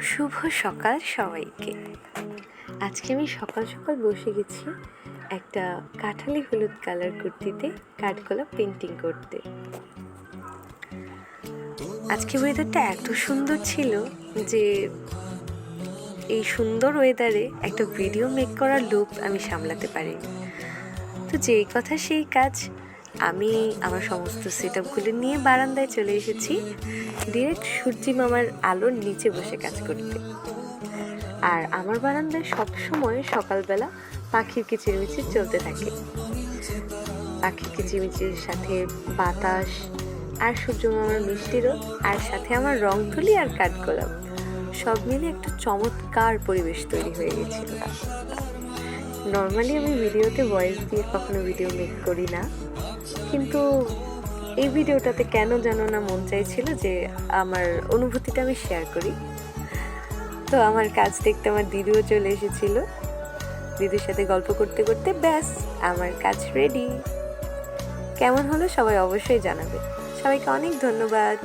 শুভ সকাল সবাইকে। আজকে আমি সকাল সকাল বসে গেছি একটা কাঠালি হলুদ কালার কুর্তিতে কাঠগোলাপ পেন্টিং করতে। আজকে ওয়েদারটা এত সুন্দর ছিল যে এই সুন্দর ওয়েদারে একটা ভিডিও মেক করার লোভ আমি সামলাতে পারিনি। তো যেই কথা সেই কাজ, আমি আমার সমস্ত সেট আপগুলো নিয়ে বারান্দায় চলে এসেছি ডিরেক্ট সূর্যি মামার আলোর নিচে বসে কাজ করতে। আর আমার বারান্দায় সবসময় সকালবেলা পাখির কিচিরমিচির চলতে থাকে। পাখির কিচিরমিচির সাথে বাতাস আর সূর্য মামার মিষ্টি রোদ আর সাথে আমার রং তুলি আর কাঠগোলাপ সব মিলে একটা চমৎকার পরিবেশ তৈরি হয়ে গেছিল। নর্মালি আমি ভিডিওতে ভয়েস দিয়ে কখনো ভিডিও মেক করি না, কিন্তু এই ভিডিওটাতে কেন জানো না মন চাইছিল যে আমার অনুভূতিটা আমি শেয়ার করি। তো আমার কাজ দেখতে আমার দিদিও চলে এসেছিল। দিদির সাথে গল্প করতে করতে ব্যাস আমার কাজ রেডি। কেমন হলো সবাই অবশ্যই জানাবে। সবাইকে অনেক ধন্যবাদ।